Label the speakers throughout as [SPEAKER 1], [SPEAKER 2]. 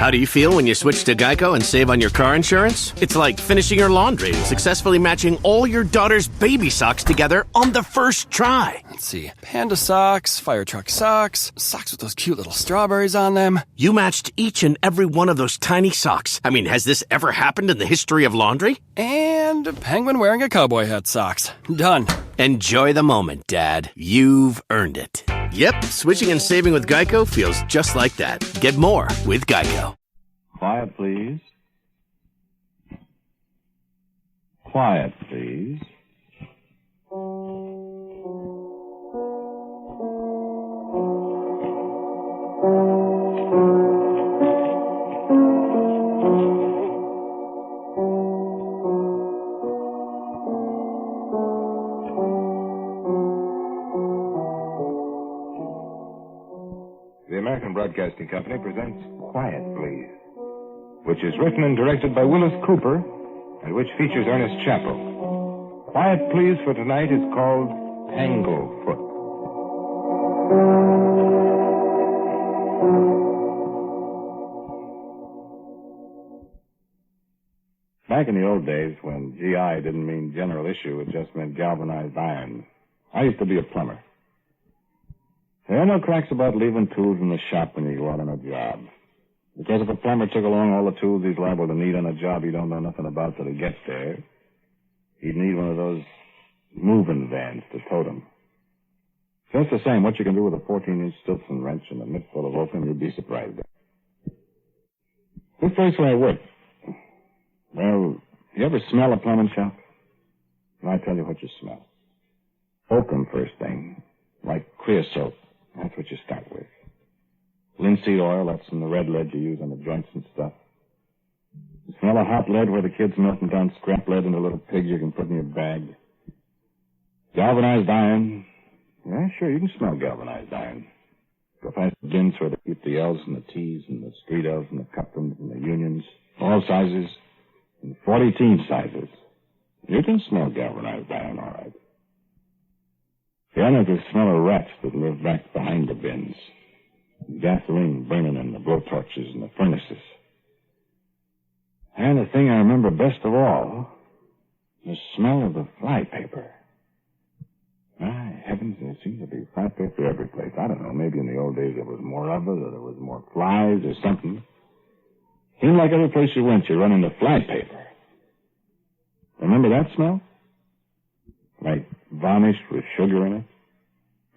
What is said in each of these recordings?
[SPEAKER 1] How do you feel when you switch to Geico and save on your car insurance? It's like finishing your laundry and successfully matching all your daughter's baby socks together on the first try.
[SPEAKER 2] Let's see. Panda socks, fire truck socks, socks with those cute little strawberries on them.
[SPEAKER 1] You matched each and every one of those tiny socks. I mean, has this ever happened in the history of laundry?
[SPEAKER 2] And a penguin wearing a cowboy hat socks. Done.
[SPEAKER 1] Enjoy the moment, Dad. You've earned it. Yep, switching and saving with Geico feels just like that. Get more with Geico.
[SPEAKER 3] Quiet, please. Quiet, please.
[SPEAKER 4] The American Broadcasting Company presents Quiet, Please, which is written and directed by Willis Cooper and which features Ernest Chappell. Quiet, Please for tonight is called Tanglefoot. Back in the old days, when GI didn't mean general issue, it just meant galvanized iron, I used to be a plumber. There are no cracks about leaving tools in the shop when you go out on a job. Because if a plumber took along all the tools he's liable to need on a job he don't know nothing about till he gets there, he'd need one of those moving vans to tote him. Just the same, what you can do with a 14-inch Stilson wrench and a mitt full of oakum, you'd be surprised at. This place where I work, well, you ever smell a plumbing shop? Well, I tell you what you smell. Oakum first thing, like creosote. That's what you start with. Linseed oil, that's in the red lead you use on the joints and stuff. You smell a hot lead where the kids melting down scrap lead into little pigs you can put in your bag. Galvanized iron. Yeah, sure, you can smell galvanized iron. Go past the bins where they keep the L's and the T's and the street L's and the Cuptons and the Unions. All sizes and 40-teen sizes. You can smell galvanized iron, all right. Then there's the smell of rats that live back behind the bins. Gasoline burning in the blowtorches and the furnaces. And the thing I remember best of all, the smell of the flypaper. My heavens, there seems to be flypaper every place. I don't know, maybe in the old days there was more of it, or there was more flies or something. Seemed like every place you went, you run into flypaper. Remember that smell? Like varnish with sugar in it?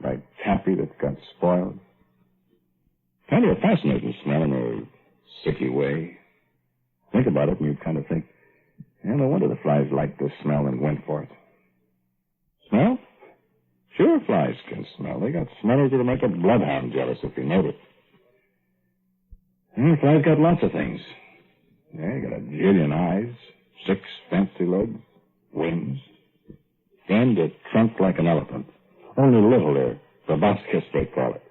[SPEAKER 4] Like taffy that's got spoiled? Kind of a fascinating smell in a sicky way. Think about it and you kind of think, yeah, no wonder the flies liked this smell and went for it. Smell? Sure, flies can smell. They got smellers that'll make a bloodhound jealous if you know it. And flies got lots of things. Yeah, you got a jillion eyes, 6 fancy legs, wings, and a trunk like an elephant. Only little there. Proboscis, they call it.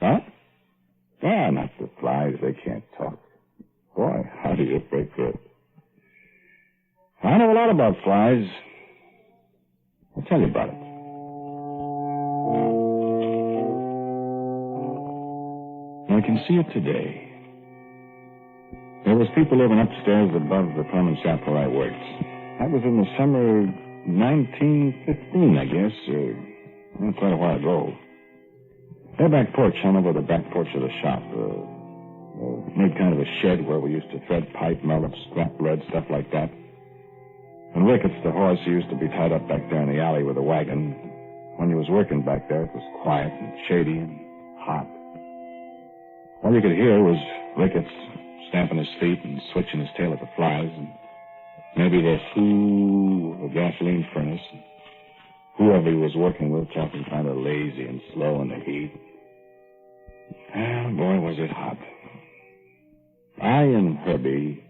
[SPEAKER 4] Huh? Yeah, not the flies. They can't talk. Boy, how do you think that? I know a lot about flies. I'll tell you about it. I can see it today. There was people living upstairs above the plumbing shop where I worked. That was in the summer 1915, I guess, quite a while ago. Their back porch hung over the back porch of the shop. Made kind of a shed where we used to thread pipe, melt up scrap lead, stuff like that. And Ricketts, the horse, he used to be tied up back there in the alley with a wagon. When he was working back there, it was quiet and shady and hot. All you could hear was Ricketts stamping his feet and switching his tail at the flies, and maybe the hoo of a gasoline furnace. Whoever he was working with talking kind of lazy and slow in the heat. And boy, was it hot. I and Herbie,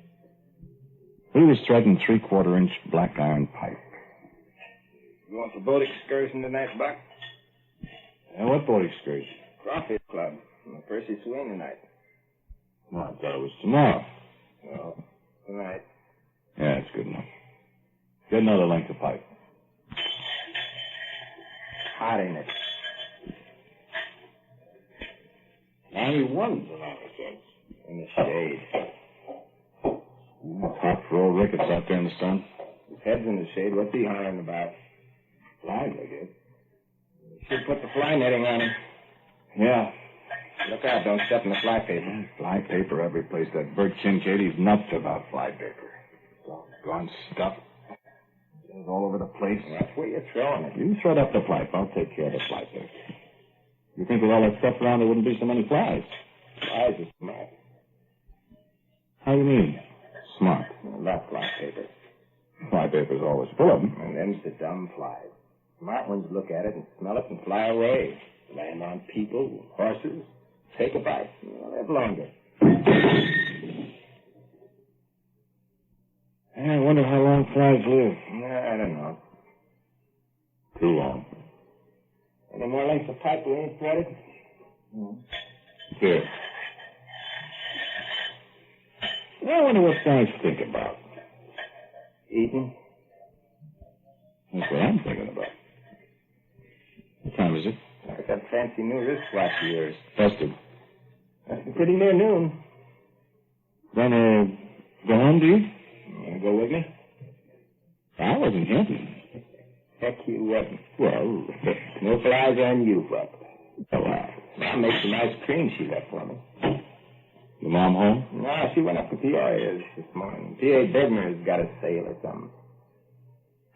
[SPEAKER 4] we was threading 3/4-inch black iron pipe.
[SPEAKER 5] You want the boat excursion tonight, Buck?
[SPEAKER 3] What boat excursion?
[SPEAKER 5] Crawfish Club. The Percy Swing tonight.
[SPEAKER 3] Well, I thought it was tomorrow.
[SPEAKER 5] Well, tonight.
[SPEAKER 3] Yeah, it's good enough. Get another length of pipe.
[SPEAKER 5] Hot, ain't it?
[SPEAKER 3] 91 tonight, I guess.
[SPEAKER 5] In the shade.
[SPEAKER 4] It's hot for old Ricketts out there in the sun.
[SPEAKER 5] His head's in the shade. What's he hollering about?
[SPEAKER 4] Flies, I guess.
[SPEAKER 5] Should put the fly netting on him.
[SPEAKER 4] Yeah.
[SPEAKER 5] Look out, don't step in the fly paper.
[SPEAKER 4] Fly paper every place. That Bert Kincaid, he's nuts about fly paper. Doggone stuff. It's all over the place.
[SPEAKER 5] Well, that's where you're throwing it.
[SPEAKER 4] You shut up the pipe. I'll take care of the fly paper. You think with all that stuff around there wouldn't be so many flies?
[SPEAKER 5] Flies are smart.
[SPEAKER 4] How do you mean? Smart.
[SPEAKER 5] Not fly paper.
[SPEAKER 4] Fly paper's always full of them.
[SPEAKER 5] And them's the dumb flies. Smart ones look at it and smell it and fly away. Land on people, horses, take a bite. They'll live longer.
[SPEAKER 4] I wonder how long flies live.
[SPEAKER 5] I don't know.
[SPEAKER 4] Too long.
[SPEAKER 5] Any more lengths of pipe we ain't threaded?
[SPEAKER 4] Here. I wonder what flies think about.
[SPEAKER 5] Eating?
[SPEAKER 4] That's what I'm thinking about. What time is it?
[SPEAKER 5] Like that fancy new wristwatch of yours.
[SPEAKER 4] Busted.
[SPEAKER 5] That's pretty near noon.
[SPEAKER 4] Gonna go home, do you?
[SPEAKER 5] You want to go with me?
[SPEAKER 4] I wasn't hinting.
[SPEAKER 5] Heck, you wasn't.
[SPEAKER 4] Well,
[SPEAKER 5] No flies on you, Buck.
[SPEAKER 4] oh, wow.
[SPEAKER 5] Mom makes some ice cream she left for me.
[SPEAKER 4] Your mom home?
[SPEAKER 5] No, she went up to Peoria's this morning. P.A. Bidner's got a sale or something.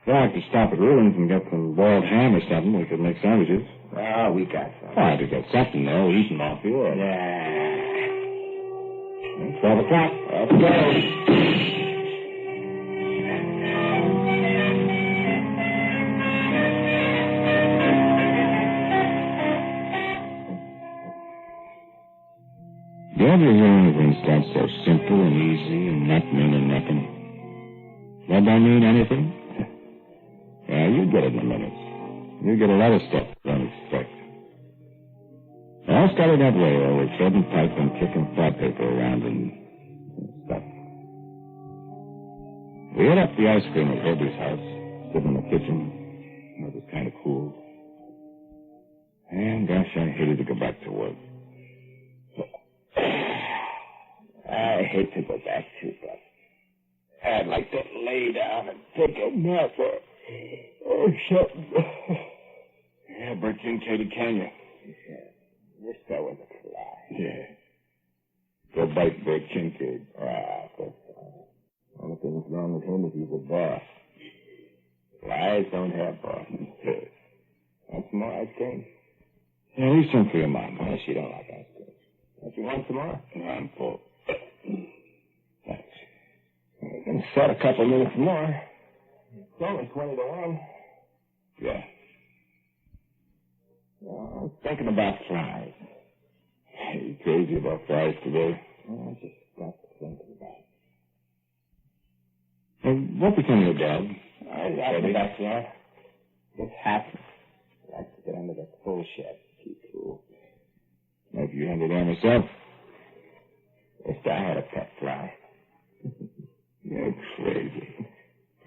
[SPEAKER 4] Well, I could stop at Rulin's and get some boiled ham or something. We could make sandwiches.
[SPEAKER 5] Oh, we got some.
[SPEAKER 4] Oh, I could get something, though, eating off you. Or...
[SPEAKER 5] Nah.
[SPEAKER 4] 12 o'clock.
[SPEAKER 5] Let's go.
[SPEAKER 4] You ever hear anything that's so simple and easy and not meaning nothing? That don't mean anything? Yeah, you get it in a minute. You get a lot of stuff you don't expect. It all started that way, with threading pipe and kicking fly paper around and stuff. We ate up the ice cream at Herbie's house, sitting in the kitchen. It was kind of cool. And gosh, I hated to go back to work.
[SPEAKER 5] I hate to go back too, but I'd like to lay down and take a nap or something.
[SPEAKER 4] Yeah, Bert Kincaid, can you?
[SPEAKER 5] You're so in the fly.
[SPEAKER 4] Yeah. Go bite Bert Kincaid.
[SPEAKER 5] Only thing that's wrong with him is he's a boss. Flies don't have bosses. Want some more ice cream?
[SPEAKER 4] Yeah, leave some for your mom.
[SPEAKER 5] No, she don't like ice cream. Don't you want some more?
[SPEAKER 4] No, I'm full.
[SPEAKER 5] Thanks. We can set a couple minutes more. It's only 20 to 1.
[SPEAKER 4] Yeah.
[SPEAKER 5] Well, I'm thinking about flies.
[SPEAKER 4] Are you crazy about flies today?
[SPEAKER 5] Well, I just got to thinking about it.
[SPEAKER 4] Well, what became of your dog?
[SPEAKER 5] I got the backyard. It's happy. I like to get under the coal shed. Keep cool.
[SPEAKER 4] Maybe you handle that myself.
[SPEAKER 5] Yes, I had a pet fly.
[SPEAKER 4] You're crazy.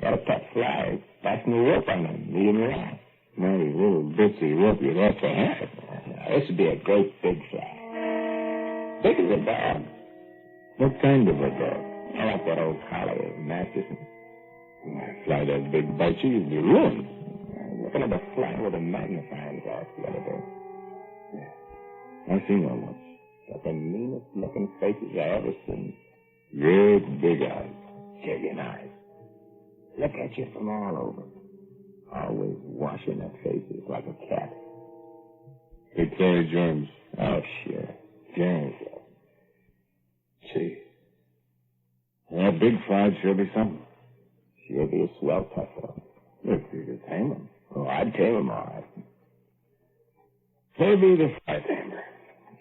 [SPEAKER 5] Had a pet fly. Fastened the rope on him. Leave him around.
[SPEAKER 4] Now, these little bitsy rope you'd have to have.
[SPEAKER 5] This would be a great big fly. Big as a dog.
[SPEAKER 4] What kind of a dog?
[SPEAKER 5] I like that old collie of Masterson.
[SPEAKER 4] A fly that big bite you, you'd be ruined.
[SPEAKER 5] Looking at a fly with a magnifying glass the other day.
[SPEAKER 4] I've seen one once.
[SPEAKER 5] Got the meanest looking faces I ever seen.
[SPEAKER 4] Great big eyes.
[SPEAKER 5] Chicken eyes. Look at you from all over. Always washing their faces like a cat.
[SPEAKER 4] They carry germs.
[SPEAKER 5] Oh, sure. Germs.
[SPEAKER 4] Gee. That big fly'd sure be something.
[SPEAKER 5] Sure be a swell tougher.
[SPEAKER 4] If you could tame them.
[SPEAKER 5] Oh, I'd tame them all right.
[SPEAKER 4] Maybe the fly tamer.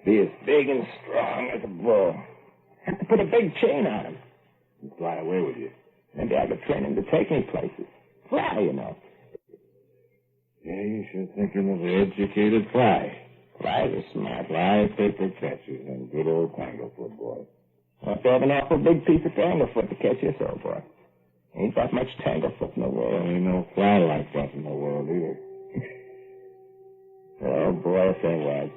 [SPEAKER 5] Be as big and strong as a bull. Have to put a big chain on him.
[SPEAKER 4] And fly away with you.
[SPEAKER 5] Maybe I could train him to take me places. Fly, you know.
[SPEAKER 4] Yeah, you should thinking of the educated fly.
[SPEAKER 5] Flies are smart.
[SPEAKER 4] Fly paper catchers and good old Tanglefoot boy.
[SPEAKER 5] Well, if they have an awful big piece of Tanglefoot to catch this old boy. Ain't that much Tanglefoot in the world.
[SPEAKER 4] There ain't no fly like that in the world either.
[SPEAKER 5] Oh, boy, if there was.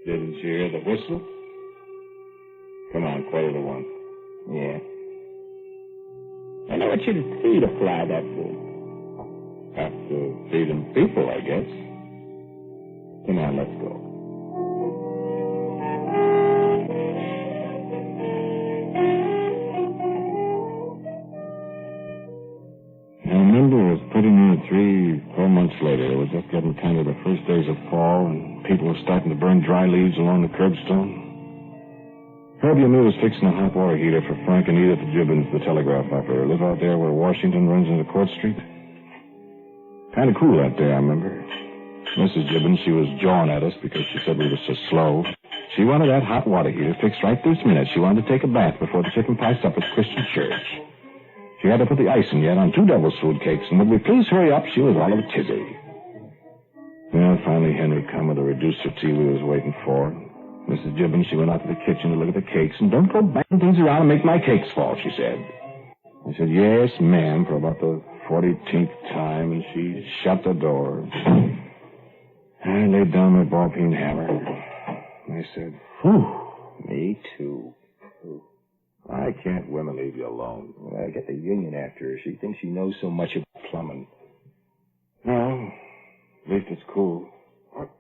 [SPEAKER 4] Didn't you hear the whistle? Come on, 1:15.
[SPEAKER 5] Yeah. I know what you to see to fly that good.
[SPEAKER 4] Have to feed them people, I guess.
[SPEAKER 5] Come on, let's go.
[SPEAKER 4] I remember it was pretty near 3-4 months later. It was just getting kind of the first days of fall, and people were starting to burn dry leaves along the curbstone. Herbie and me was fixing a hot water heater for Frank and Edith Gibbons, the telegraph operator. Live out there where Washington runs into Court Street. Kind of cool that day, I remember. Mrs. Gibbons, she was jawing at us because she said we were so slow. She wanted that hot water heater fixed right this minute. She wanted to take a bath before the chicken pie supper at Christian Church. She had to put the icing yet on 2 devil's food cakes, and would we please hurry up, she was all of a tizzy. Well, finally Henry come with the reducer tea we was waiting for. Mrs. Gibbons, she went out to the kitchen to look at the cakes, and don't go banging things around and make my cakes fall, she said. I said, yes, ma'am, for about the 40th time, and she shut the door. I laid down my ball-peen hammer. And I said, whew.
[SPEAKER 5] Me too.
[SPEAKER 4] Why can't women leave you alone?
[SPEAKER 5] Well, I get the union after her. She thinks she knows so much about plumbing.
[SPEAKER 4] No, at least it's cool.
[SPEAKER 5] What's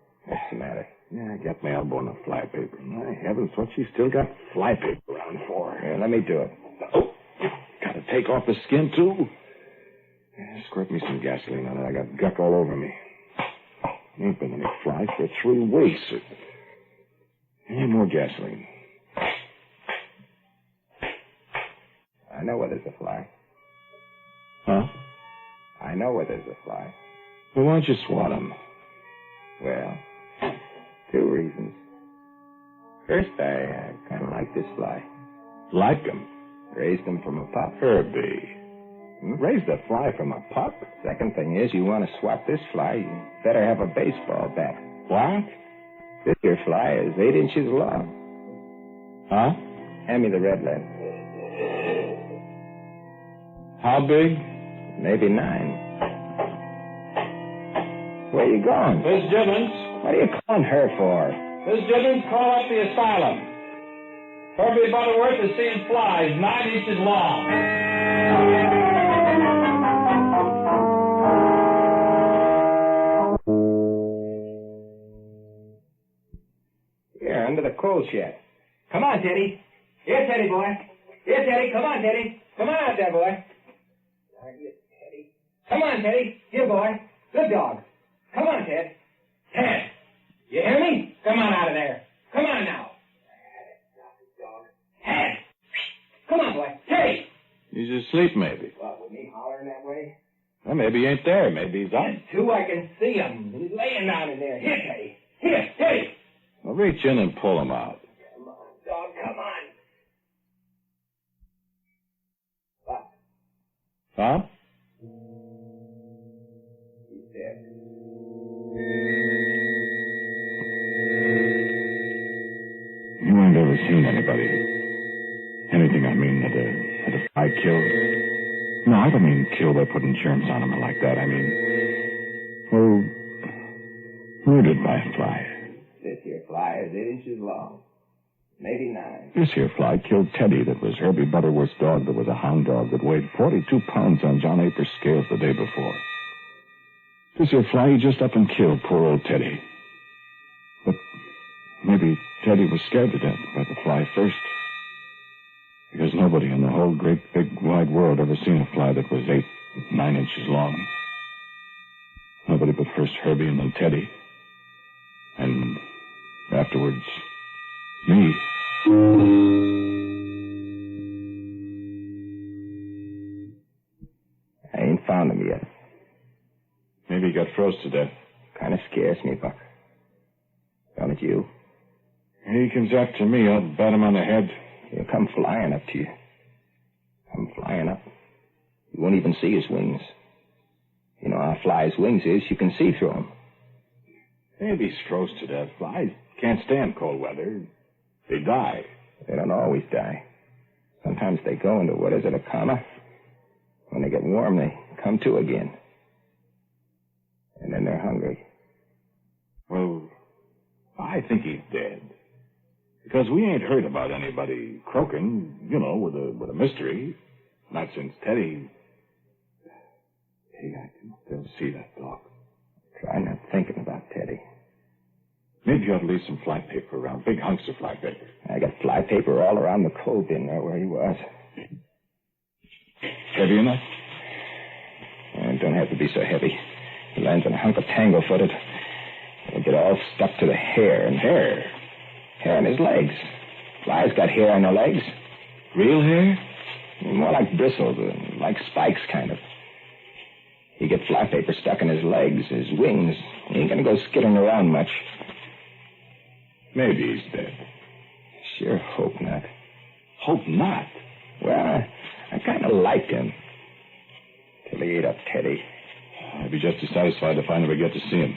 [SPEAKER 5] the matter?
[SPEAKER 4] Yeah, I got my elbow in the flypaper. My heavens, what she still got flypaper around for?
[SPEAKER 5] Here, let me do it.
[SPEAKER 4] Oh, gotta take off the skin, too. Yeah, squirt me some gasoline on it. I got guck all over me. Ain't been any fly for 3 weeks. Any more gasoline.
[SPEAKER 5] I know where there's a fly.
[SPEAKER 4] Huh?
[SPEAKER 5] I know where there's a fly.
[SPEAKER 4] Well, why don't you swat him?
[SPEAKER 5] Well, 2 reasons. First, I kind of like this fly.
[SPEAKER 4] Like him?
[SPEAKER 5] Raised him from a pup.
[SPEAKER 4] Herbie. Raised a fly from a pup?
[SPEAKER 5] Second thing is, you want to swap this fly, you better have a baseball bat.
[SPEAKER 4] What?
[SPEAKER 5] This here fly is 8 inches long.
[SPEAKER 4] Huh?
[SPEAKER 5] Hand me the red lead.
[SPEAKER 4] How big?
[SPEAKER 5] Maybe 9. Where you going?
[SPEAKER 6] Miss Gibbons.
[SPEAKER 5] What are you calling her for?
[SPEAKER 6] Miss Gibbons, call up the asylum. Herbie Butterworth is seeing flies 9 inches long.
[SPEAKER 5] Here, under the coal shed. Come on, Teddy. Here, Teddy boy. Here, Teddy. Come on, Teddy. Come on out there, boy. Teddy. Come on, Teddy. Here, boy. Good dog. Come on, Ted. Ted. You hear me? Come on out of there. Come on now. Ted. Come on, boy. Teddy.
[SPEAKER 4] He's asleep, maybe.
[SPEAKER 5] What, with me hollering that way?
[SPEAKER 4] Well, maybe he ain't there. Maybe he's up.
[SPEAKER 5] Two, I can see him. He's laying down in there. Here, Teddy. Here, Teddy.
[SPEAKER 4] Well, reach in and pull him out.
[SPEAKER 5] Come on, dog. Come on. What?
[SPEAKER 4] Huh?
[SPEAKER 5] He's dead.
[SPEAKER 4] You ain't ever seen anything, I mean, that a fly killed. No, I don't mean kill by putting germs on him like that. I mean, well, murdered by a fly.
[SPEAKER 5] This here fly is 8 inches long. Maybe 9.
[SPEAKER 4] This here fly killed Teddy, that was Herbie Butterworth's dog, that was a hound dog that weighed 42 pounds on John April's scales the day before. This here fly, he just up and killed poor old Teddy. But maybe Teddy was scared to death by the fly first. Because nobody in the whole great big wide world ever seen a fly that was 8, 9 inches long. Nobody but first Herbie and then Teddy. And afterwards, me.
[SPEAKER 5] I ain't found him yet.
[SPEAKER 4] Maybe he got froze to death.
[SPEAKER 5] Kind of scares me, Buck. Don't it you?
[SPEAKER 4] He comes after me, I'll bat him on the head.
[SPEAKER 5] He'll come flying up to you. Come flying up. You won't even see his wings. You know how a fly's wings is. You can see through them.
[SPEAKER 4] Maybe he's froze to death. Flies can't stand cold weather. They die.
[SPEAKER 5] They don't always die. Sometimes they go into, what is it, a coma? When they get warm, they come to again. And then they're hungry.
[SPEAKER 4] Well, I think he's dead. Because we ain't heard about anybody croaking, with a mystery. Not since Teddy... Hey, I can still see that dog.
[SPEAKER 5] Try not thinking about Teddy.
[SPEAKER 4] Maybe you ought to leave some fly paper around. Big hunks of fly paper.
[SPEAKER 5] I got fly paper all around the coal bin there where he was.
[SPEAKER 4] Heavy enough?
[SPEAKER 5] It don't have to be so heavy. He lands on a hunk of Tanglefoot. It'll get all stuck to the hair. And hair on his legs. Flies got hair on their legs.
[SPEAKER 4] Real hair?
[SPEAKER 5] More like bristles, like spikes, kind of. He get fly paper stuck in his legs, his wings. He ain't gonna go skittering around much.
[SPEAKER 4] Maybe he's dead.
[SPEAKER 5] Sure hope not.
[SPEAKER 4] Hope not?
[SPEAKER 5] Well, I kind of liked him. Till he ate up Teddy.
[SPEAKER 4] I'd be just as satisfied if I never get to see him.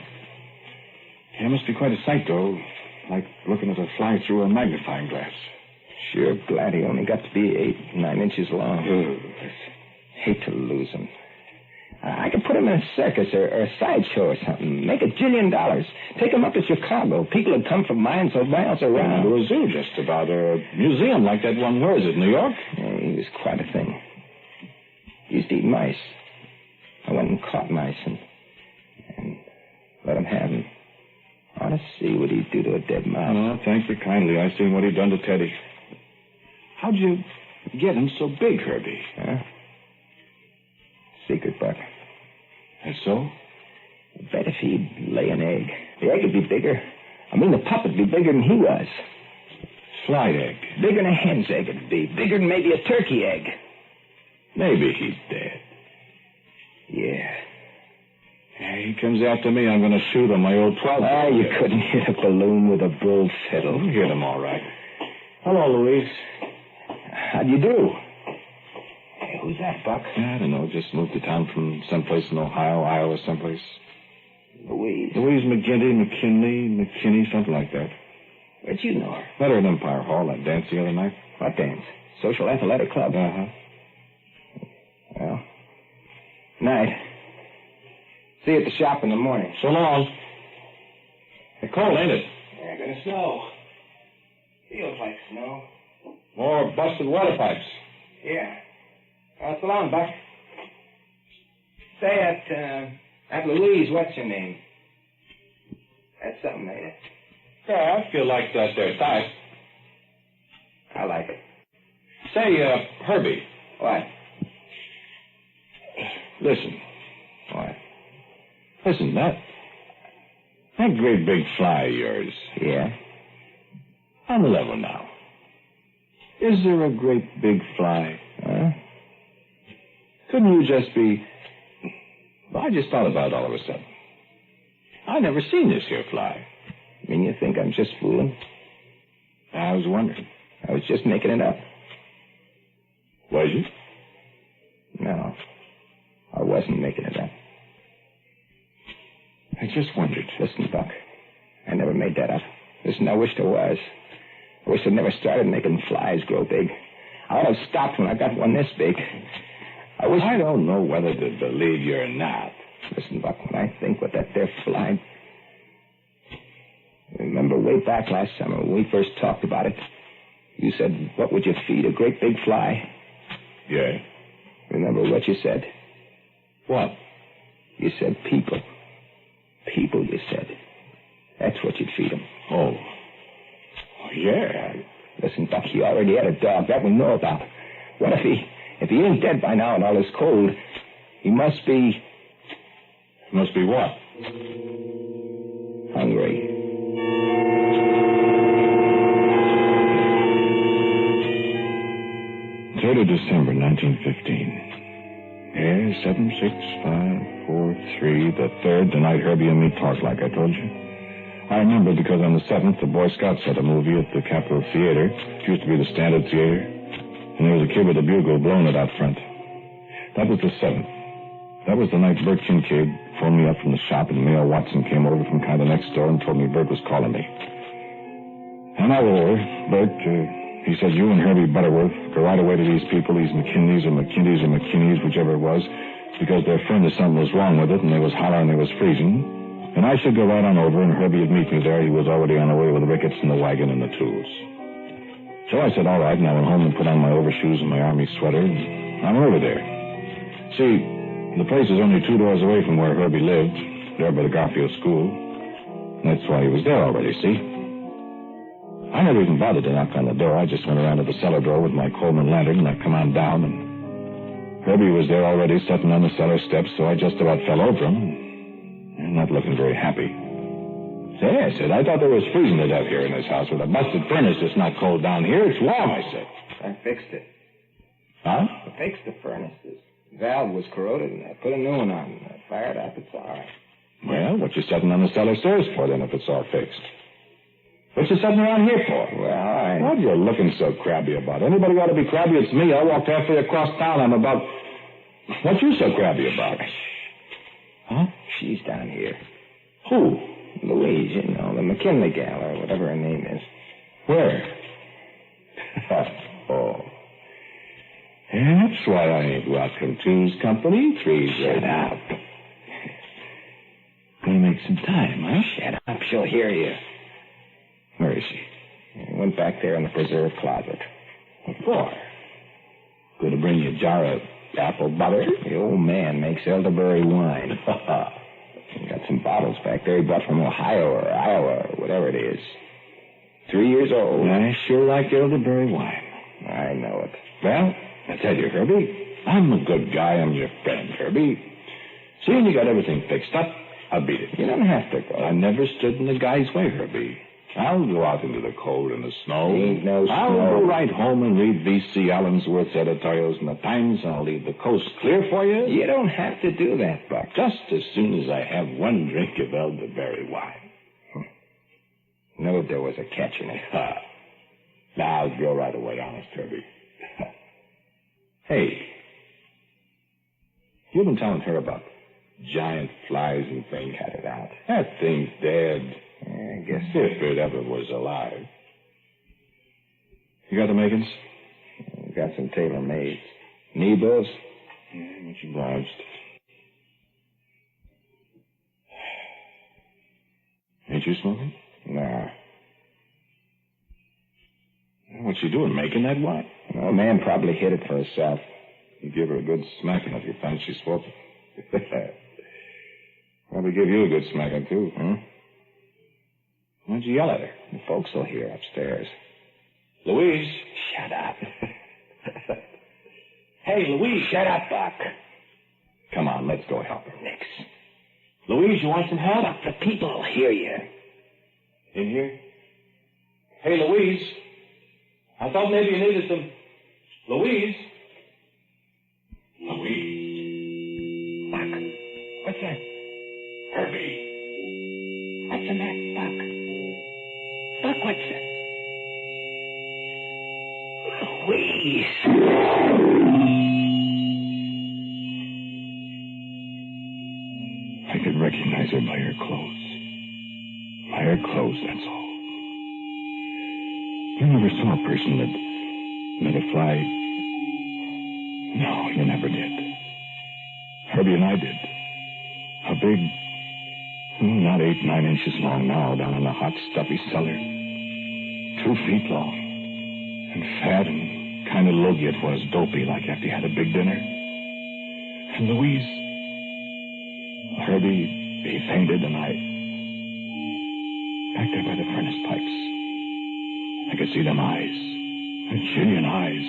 [SPEAKER 4] It must be quite a sight, though. Like looking at a fly through a magnifying glass.
[SPEAKER 5] Sure glad he only got to be 8-9 inches long. Hate to lose him. I could put him in a circus or a sideshow or something. Make $1 jillion. Take him up to Chicago. People would come from miles around.
[SPEAKER 4] To a zoo, just about. A museum like that one. Where is it, New York?
[SPEAKER 5] Yeah, he was quite a thing. He used to eat mice. I went and caught mice and let him have them. I want to see what he'd do to a dead mouse.
[SPEAKER 4] Oh, thank you kindly. I seen what he'd done to Teddy. How'd you get him so big, Herbie?
[SPEAKER 5] Huh? Secret, Buck.
[SPEAKER 4] And so?
[SPEAKER 5] I bet if he'd lay an egg, the egg would be bigger. I mean, the pup would be bigger than he was.
[SPEAKER 4] Fly egg.
[SPEAKER 5] Bigger than a hen's egg it'd be. Bigger than maybe a turkey egg.
[SPEAKER 4] Maybe he's dead.
[SPEAKER 5] Yeah.
[SPEAKER 4] He comes after me. I'm going to shoot him, my old 12.
[SPEAKER 5] Ah, you couldn't hit a balloon with a bull fiddle.
[SPEAKER 4] You hit him all right. Hello, Louise.
[SPEAKER 5] How'd you do? Hey, who's that, Buck?
[SPEAKER 4] I don't know. Just moved to town from someplace in Ohio, Iowa, someplace.
[SPEAKER 5] Louise.
[SPEAKER 4] Louise McKinney, something like that.
[SPEAKER 5] Where'd you know her?
[SPEAKER 4] Met her at Empire Hall, that dance the other night.
[SPEAKER 5] What dance? Social Athletic Club?
[SPEAKER 4] Uh-huh.
[SPEAKER 5] Well, night. See you at the shop in the morning.
[SPEAKER 4] So long. It's cold, ain't it?
[SPEAKER 5] Yeah, gonna snow. Feels like snow.
[SPEAKER 4] More busted water pipes.
[SPEAKER 5] Yeah. Well, so long, Buck. Say, at Louise, what's your name? That's something, ain't it?
[SPEAKER 4] Yeah, I feel like that there type.
[SPEAKER 5] I like it.
[SPEAKER 4] Say, Herbie.
[SPEAKER 5] What?
[SPEAKER 4] Listen.
[SPEAKER 5] What?
[SPEAKER 4] Listen, that great big fly of yours.
[SPEAKER 5] Yeah?
[SPEAKER 4] On the level now. Is there a great big fly?
[SPEAKER 5] Huh?
[SPEAKER 4] Couldn't you just be... Well, I just thought about it all of a sudden. I never seen this here fly.
[SPEAKER 5] You mean you think I'm just fooling?
[SPEAKER 4] I was wondering.
[SPEAKER 5] I was just making it up.
[SPEAKER 4] Was you?
[SPEAKER 5] No. I wasn't making it up.
[SPEAKER 4] I just wondered.
[SPEAKER 5] Listen, Buck. I never made that up. Listen, I wished I was. I wish I'd never started making flies grow big. I ought to have stopped when I got one this big. I
[SPEAKER 4] don't know whether to believe you or not.
[SPEAKER 5] Listen, Buck, when I think what that there fly... Remember way back last summer when we first talked about it? You said, what would you feed a great big fly?
[SPEAKER 4] Yeah.
[SPEAKER 5] Remember what you said?
[SPEAKER 4] What?
[SPEAKER 5] You said people. People, you said. That's what you'd feed them.
[SPEAKER 4] Oh, yeah.
[SPEAKER 5] Listen, Buck, he already had a dog. That we know about. What if he ain't dead by now and all is cold, he must be...
[SPEAKER 4] Must be what?
[SPEAKER 5] Hungry.
[SPEAKER 4] December 1915. Yeah, 76543, the 3rd, the night Herbie and me talked like I told you. I remember because on the 7th, the Boy Scouts had a movie at the Capitol Theater. It used to be the Standard Theater. And there was a kid with a bugle blowing it out front. That was the 7th. That was the night Bert Kincaid phoned me up from the shop and Mayor Watson came over from kind of next door and told me Bert was calling me. And I went over. Bert, he said, you and Herbie Butterworth go right away to these people, these McKinleys or McKinleys or McKinneys, whichever it was, because their friend or something was wrong with it and they was hollering they was freezing. And I should go right on over and Herbie would meet me there. He was already on the way with the rickets and the wagon and the tools. So I said, all right, and I went home and put on my overshoes and my army sweater, and I went over there. See, the place is only 2 doors away from where Herbie lived, there by the Garfield School. That's why he was there already, see? I never even bothered to knock on the door. I just went around to the cellar door with my Coleman lantern, and I come on down, and Herbie was there already sitting on the cellar steps, so I just about fell over him, and not looking very happy. Say, I said, I thought there was freezing to death here in this house with a busted furnace. It's not cold down here. It's warm, I said.
[SPEAKER 5] I fixed it.
[SPEAKER 4] Huh?
[SPEAKER 5] I fixed the furnace. The valve was corroded, and I put a new one on. I fired up. It's all right.
[SPEAKER 4] Well, what you sitting on the cellar stairs for, then, if it's all fixed? What you sitting around here for?
[SPEAKER 5] Well,
[SPEAKER 4] What are you looking so crabby about? Anybody ought to be crabby, it's me. I walked halfway across town. I'm about... What you so crabby about? Huh?
[SPEAKER 5] She's down here.
[SPEAKER 4] Who?
[SPEAKER 5] Louise, you know, the McKinley gal, or whatever her name is.
[SPEAKER 4] Where? Oh. That's why I ain't welcome two's company. Three's
[SPEAKER 5] Shut up.
[SPEAKER 4] Gonna make some time, huh?
[SPEAKER 5] Shut up. She'll hear you.
[SPEAKER 4] Where is she?
[SPEAKER 5] I went back there in the preserve closet.
[SPEAKER 4] What for? Going to bring you a jar of apple butter?
[SPEAKER 5] The old man makes elderberry wine. He got some bottles back there he brought from Ohio or Iowa or whatever it is. 3 years old.
[SPEAKER 4] I sure like elderberry wine.
[SPEAKER 5] I know it.
[SPEAKER 4] Well, I tell you, Herbie, I'm a good guy. I'm your friend, Herbie. Seeing you got everything fixed up, I'll beat it.
[SPEAKER 5] You don't have to go.
[SPEAKER 4] I never stood in the guy's way, Herbie. I'll go out into the cold and the snow.
[SPEAKER 5] Ain't no
[SPEAKER 4] I'll
[SPEAKER 5] snow.
[SPEAKER 4] go right home and read V.C. Allensworth's editorials in the Times, and I'll leave the coast clear for you.
[SPEAKER 5] You don't have to do that, Buck.
[SPEAKER 4] Just as soon as I have one drink of elderberry wine.
[SPEAKER 5] Know there was a catch in it.
[SPEAKER 4] Now, I'll go right away, honest, Herbie. Hey, you've been telling her about giant flies and things.
[SPEAKER 5] Cut it out.
[SPEAKER 4] That thing's dead.
[SPEAKER 5] I guess
[SPEAKER 4] If it ever was alive. You got the makings?
[SPEAKER 5] we got some tailor-made. Needles?
[SPEAKER 4] Yeah, much obliged. Ain't you smoking?
[SPEAKER 5] Nah.
[SPEAKER 4] What's she doing, making that wine?
[SPEAKER 5] The man probably hid it for herself.
[SPEAKER 4] You give her a good smacking if you find she's smoking. Probably give you a good smacking, too, huh? Why'd you yell at her?
[SPEAKER 5] The folks will hear upstairs.
[SPEAKER 4] Louise!
[SPEAKER 5] Shut up.
[SPEAKER 4] Hey, Louise!
[SPEAKER 5] Shut up, Buck.
[SPEAKER 4] Come on, let's go help her.
[SPEAKER 5] Nix.
[SPEAKER 4] Louise, you want some help?
[SPEAKER 5] Buck, the people will hear you.
[SPEAKER 4] In here? Hey, Louise! I thought maybe you needed some... Louise? Louise?
[SPEAKER 5] Buck, what's that?
[SPEAKER 4] Herbie.
[SPEAKER 5] What's the matter, Buck? Buck, what's that? Louise!
[SPEAKER 4] I could recognize her by her clothes. By her clothes, that's all. You never saw a person that met a fly. No, you never did. Herbie and I did. A big, not 8, 9 inches long now, down in a hot, stuffy cellar. 2 feet long. And fat and kind of logy it was, dopey, like after you had a big dinner. And Louise, Herbie, he fainted, and I... Back there by the furnace pipes, I could see them eyes, the Chilean eyes,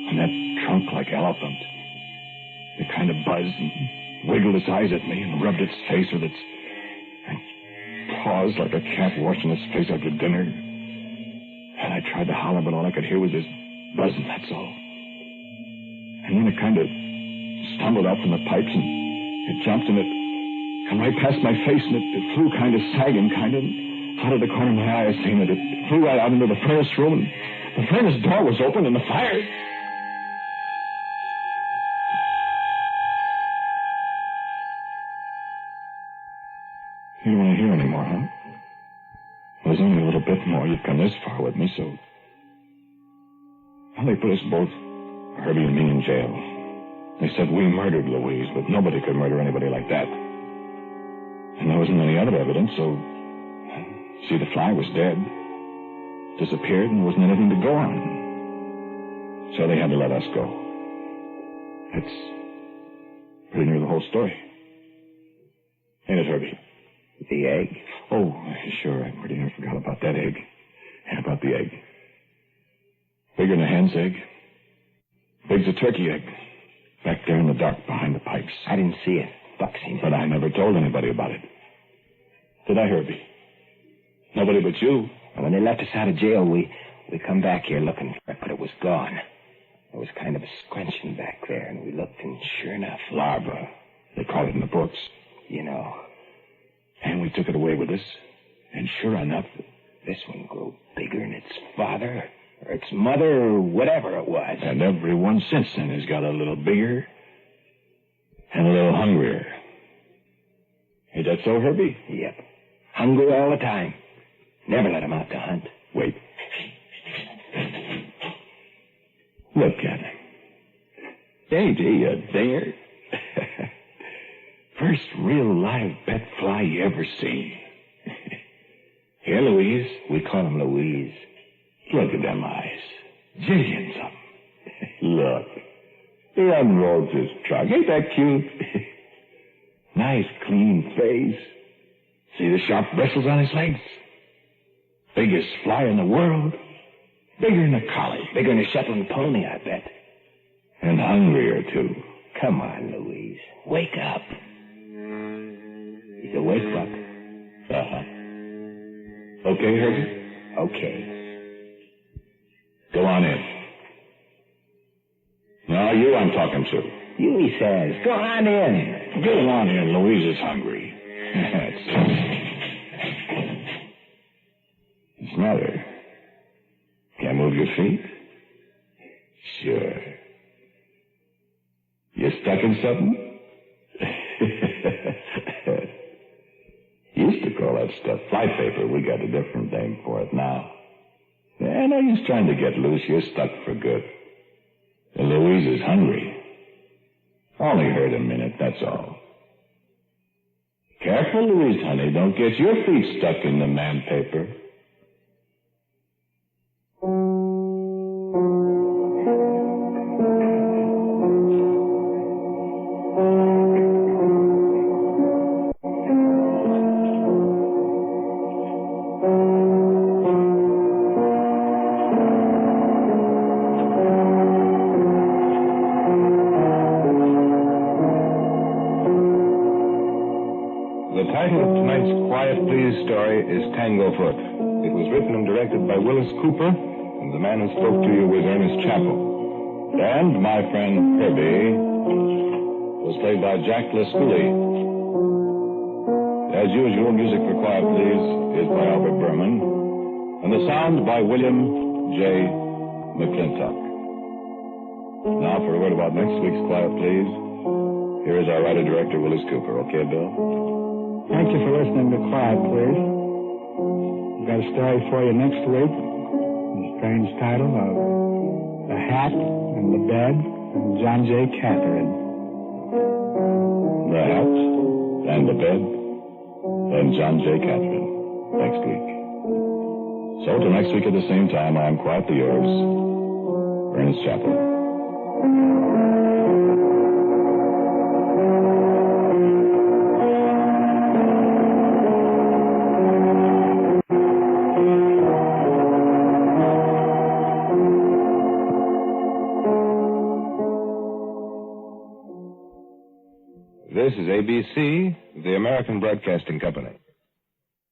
[SPEAKER 4] and that trunk like elephant. It kind of buzzed and wiggled its eyes at me and rubbed its face with its paws like a cat washing its face after dinner. And I tried to holler, but all I could hear was this buzzing, that's all. And then it kind of stumbled out from the pipes, and it jumped, and it come right past my face, and it flew kind of sagging, kind of out of the corner of my eye. I seen it. It flew right out into the furnace room, and the furnace door was open, and the fire... You don't want to hear anymore, huh? Well, there's only a little bit more. You've come this far with me, so... Well, they put us both, Herbie and me, in jail. They said we murdered Louise, but nobody could murder anybody like that. And there wasn't any other evidence, so... See, the fly was dead. disappeared and wasn't anything to go on. So they had to let us go. That's pretty near the whole story. Ain't it, Herbie?
[SPEAKER 5] The egg?
[SPEAKER 4] Oh, sure. I pretty near forgot about that egg. And about the egg. Bigger than a hen's egg. Big's a turkey egg. Back there in the dark behind the pipes.
[SPEAKER 5] I didn't see it. Buck seen it.
[SPEAKER 4] But I never told anybody about it. Did I, Herbie? Nobody but you.
[SPEAKER 5] And when they left us out of jail, we come back here looking for it, but it was gone. There was kind of a scrunching back there, and we looked, and sure enough...
[SPEAKER 4] Larva. They call it in the books.
[SPEAKER 5] You know.
[SPEAKER 4] And we took it away with us. And sure enough...
[SPEAKER 5] This one grew bigger than its father, or its mother, or whatever it was.
[SPEAKER 4] And every one since then has got a little bigger and a little hungrier. Ain't that so, Herbie?
[SPEAKER 5] Yep. Hungry all the time. Never let him out to hunt.
[SPEAKER 4] Wait. Look at him. Ain't he a dinger? First real live bet fly you ever seen. Here, Louise.
[SPEAKER 5] We call him Louise.
[SPEAKER 4] Look at them eyes. Jillions of them. Look. He unrolls his trunk. Ain't that cute? Nice, clean face. See the sharp bristles on his legs? Biggest fly in the world. Bigger than a collie.
[SPEAKER 5] Bigger than a Shetland pony, I bet.
[SPEAKER 4] And hungrier, too.
[SPEAKER 5] Come on, Louise. Wake up. He's awake, Buck.
[SPEAKER 4] Uh-huh. Okay, Herbie?
[SPEAKER 5] Okay.
[SPEAKER 4] Go on in. No, you I'm talking to.
[SPEAKER 5] You, he says. Go on in.
[SPEAKER 4] Go on in. Louise is hungry. What's the matter? Can't move your feet? Sure. You stuck in something? Used to call that stuff fly paper. We got a different name for it now. Yeah, no use trying to get loose. You're stuck for good. And Louise is hungry. Only hurt a minute, that's all. Careful, Louise, honey. Don't get your feet stuck in the man paper.
[SPEAKER 3] Tanglefoot. It was written and directed by Willis Cooper, and the man who spoke to you was Ernest Chappell. And my friend Herbie was played by Jack Lescoulie. As usual, music for Quiet Please is by Albert Berman, and the sound by William J. McClintock. Now for a word about next week's Quiet Please, here is our writer-director Willis Cooper. Okay, Bill?
[SPEAKER 7] Thank you for listening to Quiet Please. Got a story for you next week. The strange title of The Hat and the Bed and John J. Catherine.
[SPEAKER 4] The Hat and the Bed and John J. Catherine. Next week. So till next week at the same time, I am quietly yours, Ernest Chappell.
[SPEAKER 3] This is ABC, the American Broadcasting Company.